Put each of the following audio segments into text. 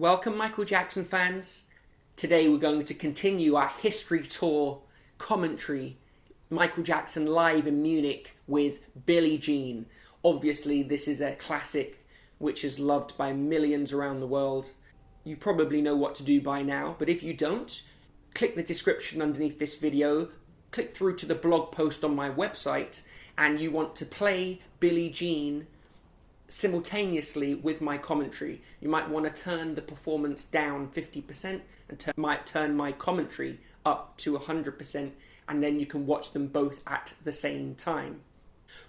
Welcome, Michael Jackson fans. Today we're going to continue our history tour commentary. Michael Jackson live in Munich with Billie Jean. Obviously, this is a classic which is loved by millions around the world. You probably know what to do by now, but if you don't, click the description underneath this video, click through to the blog post on my website, and you want to play Billie Jean simultaneously with my commentary. You might want to turn the performance down 50% and might turn my commentary up to 100%, and then you can watch them both at the same time.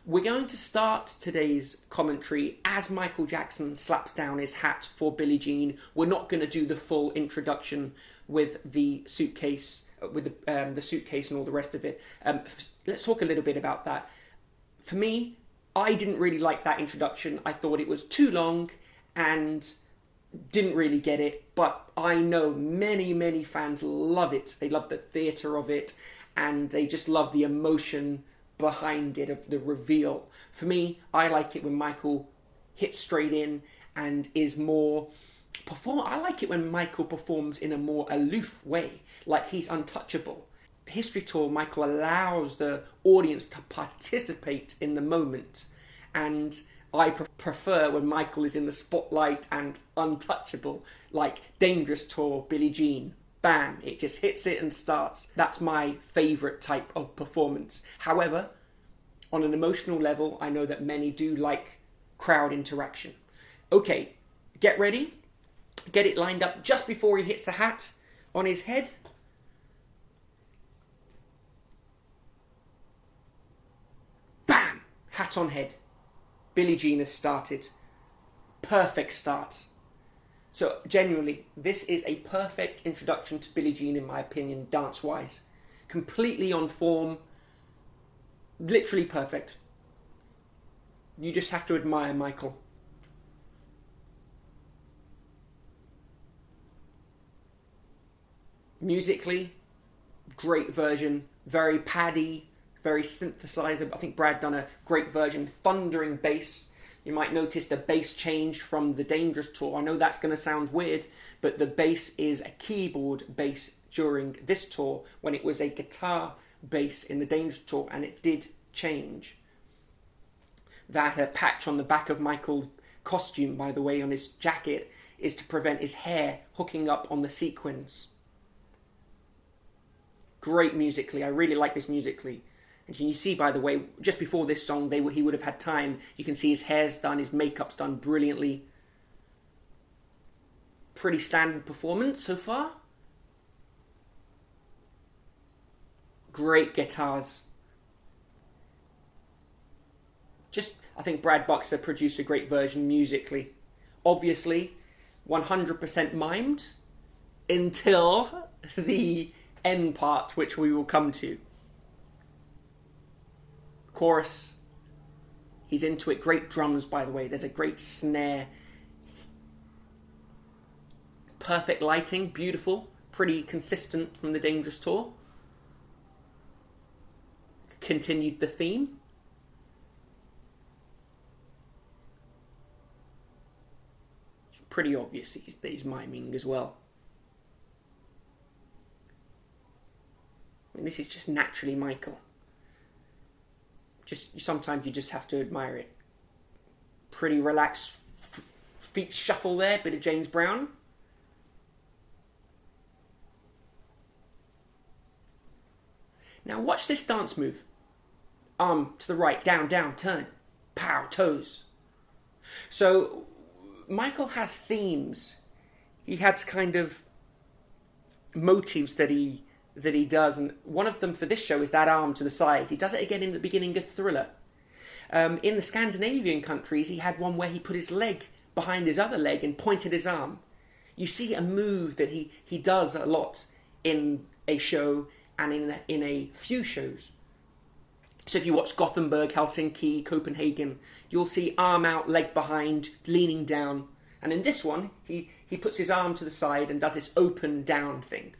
We're going to start today's commentary as Michael Jackson slaps down his hat for Billie Jean. We're not going to do the full introduction with the suitcase, the suitcase and all the rest of it. Let's talk a little bit about that. For me, I didn't really like that introduction. I thought it was too long and didn't really get it, but I know many fans love it. They love the theatre of it, and they just love the emotion behind it, of the reveal. For me, I like it when Michael hits straight in and is more I like it when Michael performs in a more aloof way, like he's untouchable. History Tour, Michael allows the audience to participate in the moment, and I prefer when Michael is in the spotlight and untouchable, like Dangerous Tour, Billie Jean. Bam, it just hits it and starts. That's my favourite type of performance. However, on an emotional level, I know that many do like crowd interaction. Okay, get ready. Get it lined up just before he hits the hat on his head. Bam! Hat on head. Billie Jean has started. Perfect start. So genuinely, this is a perfect introduction to Billie Jean in my opinion, dance-wise. Completely on form. Literally perfect. You just have to admire Michael. Musically, great version. Very paddy, very synthesizer. I think Brad done a great version. Thundering bass. You might notice the bass changed from the Dangerous Tour. I know that's going to sound weird, but the bass is a keyboard bass during this tour, when it was a guitar bass in the Dangerous Tour, and it did change. That patch on the back of Michael's costume, by the way, on his jacket, is to prevent his hair hooking up on the sequins. Great musically. I really like this musically. And you see, by the way, just before this song, he would have had time. You can see his hair's done, his makeup's done brilliantly. Pretty standard performance so far. Great guitars. I think Brad Buxer produced a great version musically. Obviously, 100% mimed until the end part, which we will come to. Chorus. He's into it. Great drums, by the way. There's a great snare. Perfect lighting. Beautiful. Pretty consistent from the Dangerous Tour. Continued the theme. It's pretty obvious that he's miming as well. I mean, this is just naturally Michael. Sometimes you just have to admire it. Pretty relaxed feet shuffle there, bit of James Brown. Now watch this dance move. Arm to the right, down, turn. Pow, toes. So Michael has themes. He has kind of motives that he does, and one of them for this show is that arm to the side. He does it again in the beginning of Thriller. In the Scandinavian countries, he had one where he put his leg behind his other leg and pointed his arm. You see a move that he does a lot in a show and in a few shows. So if you watch Gothenburg, Helsinki, Copenhagen, you'll see arm out, leg behind, leaning down. And in this one, he puts his arm to the side and does this open down thing.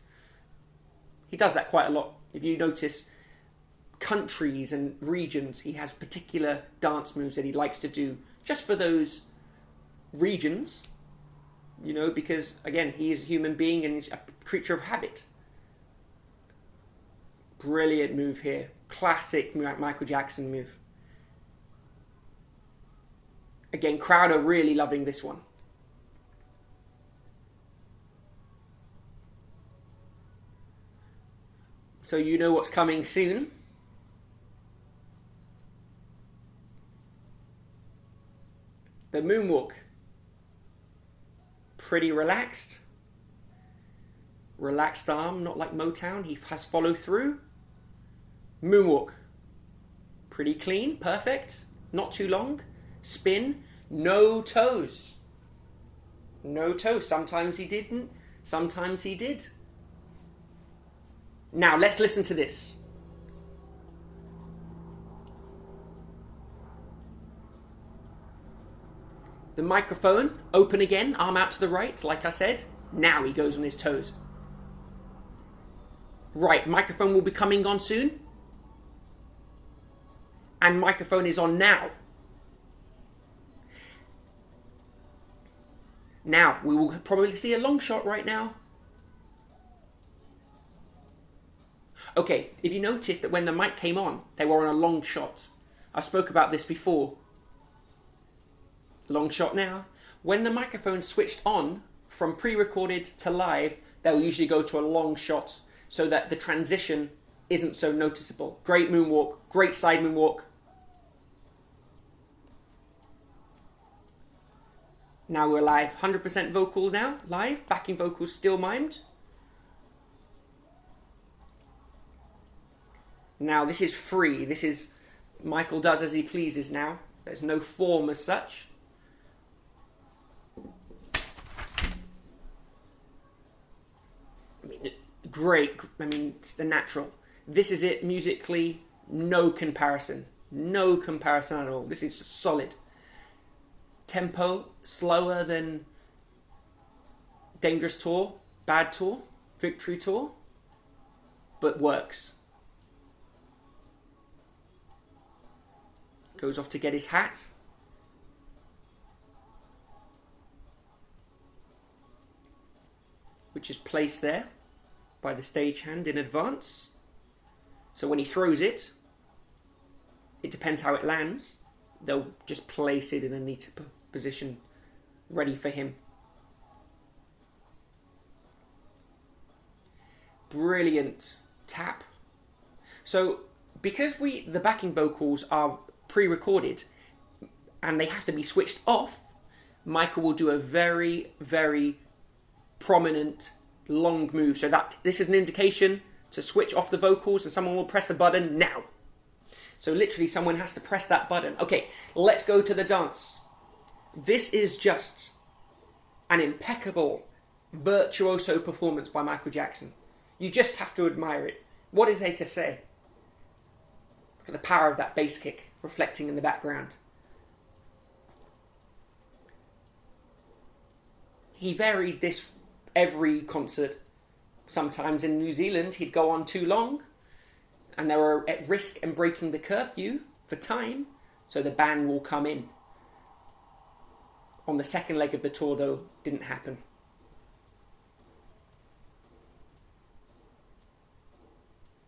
He does that quite a lot. If you notice countries and regions, he has particular dance moves that he likes to do just for those regions. You know, because again, he is a human being and a creature of habit. Brilliant move here. Classic Michael Jackson move. Again, crowd are really loving this one. So you know what's coming soon. The moonwalk. Pretty relaxed. Relaxed arm, not like Motown. He has follow through. Moonwalk. Pretty clean, perfect. Not too long. Spin. No toes. No toes. Sometimes he didn't. Sometimes he did. Now let's listen to this. The microphone, open again, arm out to the right, like I said. Now he goes on his toes. Right, microphone will be coming on soon. And microphone is on now. Now, we will probably see a long shot right now. Okay, if you noticed that when the mic came on, they were on a long shot. I spoke about this before. Long shot now. When the microphone switched on from pre-recorded to live, they'll usually go to a long shot so that the transition isn't so noticeable. Great moonwalk, great side moonwalk. Now we're live. 100% vocal now, live. Backing vocals still mimed. Now this is free. This is Michael does as he pleases now. There's no form as such. I mean, great. I mean, it's the natural. This is it musically. No comparison. No comparison at all. This is solid. Tempo slower than Dangerous Tour, Bad Tour, Victory Tour, but works. Goes off to get his hat. Which is placed there by the stagehand in advance. So when he throws it, it depends how it lands. They'll just place it in a neat position, ready for him. Brilliant tap. So because the backing vocals are pre-recorded and they have to be switched off, Michael will do a very, very prominent long move. So that this is an indication to switch off the vocals and someone will press the button now. So literally someone has to press that button. Okay, let's go to the dance. This is just an impeccable virtuoso performance by Michael Jackson. You just have to admire it. What is there to say? Look at the power of that bass kick reflecting in the background. He varied this every concert. Sometimes in New Zealand he'd go on too long and they were at risk and breaking the curfew for time, so the band will come in. On the second leg of the tour though, didn't happen.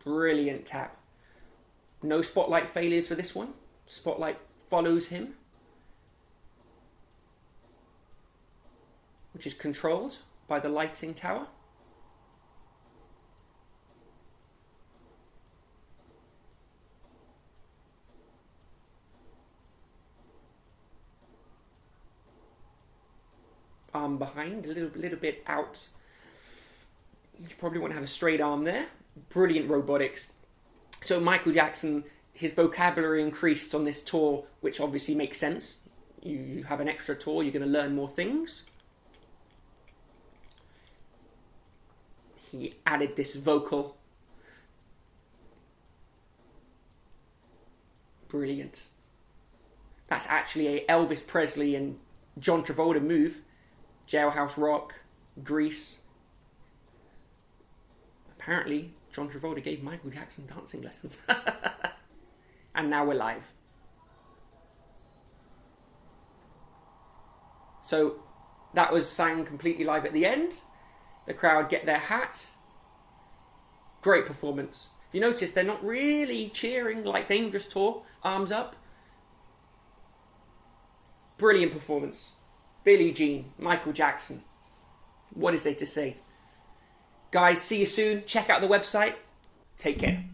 Brilliant tap. No spotlight failures for this one. Spotlight follows him, which is controlled by the lighting tower. Arm behind, a little bit out. You probably want to have a straight arm there. Brilliant robotics. So Michael Jackson, his vocabulary increased on this tour, which obviously makes sense. You have an extra tour, you're going to learn more things. He added this vocal. Brilliant. That's actually a Elvis Presley and John Travolta move. Jailhouse Rock, Grease. Apparently, John Travolta gave Michael Jackson dancing lessons. And now we're live. So, That was sang completely live at the end. The crowd get their hat. Great performance. If you notice, they're not really cheering like Dangerous Tour, arms up. Brilliant performance. Billie Jean, Michael Jackson. What is there to say? Guys, see you soon. Check out the website. Take care.